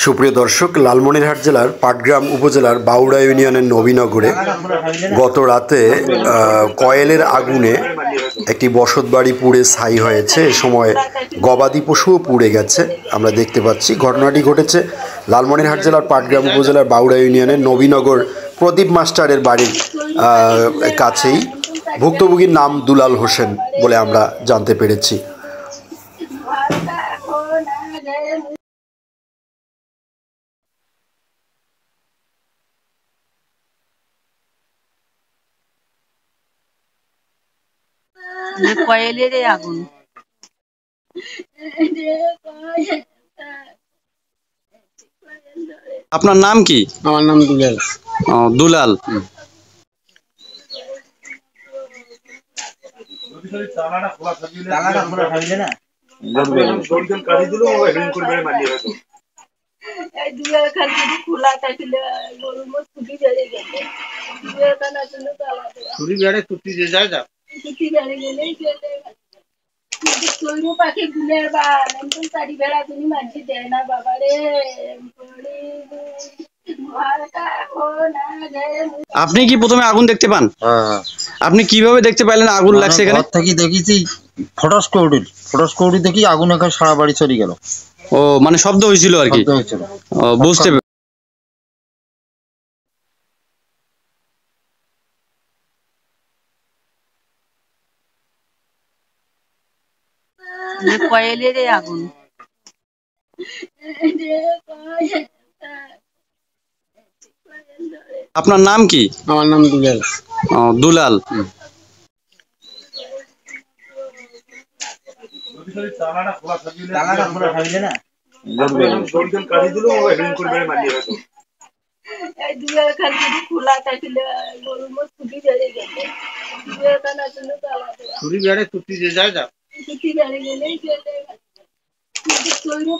সুপ্রিয় দর্শক, লালমনিরহাট জেলার পাটগ্রাম উপজেলার বাউড়া ইউনিয়নের নবীনগরে গত রাতে কয়েলের আগুনে একটি বসতবাড়ি পুড়ে ছাই হয়েছে। এ সময় গবাদি পশুও পুড়ে গেছে আমরা দেখতে পাচ্ছি। ঘটনাটি ঘটেছে লালমনিরহাট জেলার পাটগ্রাম উপজেলার বাউড়া ইউনিয়নের নবীনগর প্রদীপ মাস্টারের বাড়ির কাছেই। ভুক্তভোগীর নাম দুলাল হোসেন বলে আমরা জানতে পেরেছি। কয়েলের আগুন। আপনার নাম কি? আমার নাম দুলাল। দুলাল। পাখি গুলের বা চারি বেড়া তুমি মাঝি দেয় না বাবারে। আপনি কি প্রথমে আগুন দেখতে পান? আপনি কিভাবে দেখতে পাইলেন আগুন লাগছে এখানে? ঘর থেকে দেখেছি ফটস কৌড়ি দেখি আগুন এখানে সারা বাড়ি চলে গেল। ও মানে শব্দ হয়েছিল আর কি। বুঝতে কয়েলের আগুন। আপনার নাম কি? আমার নাম দুলাল। দুলাল।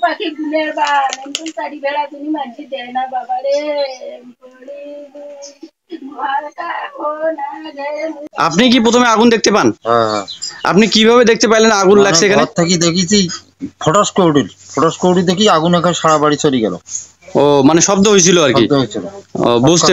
পাখি গুলের বা চারি বেড়া তুমি মাঝি দেয় না বাবারে। আপনি কি প্রথমে আগুন দেখতে পান? আপনি কিভাবে দেখতে পাইলেন আগুন লাগছে এখানে? ঘর থেকে দেখেছি ফটস কৌড়ি দেখি আগুন এখানে সারা বাড়ি চলে গেল। ও মানে শব্দ হয়েছিল আর কি। বুঝতে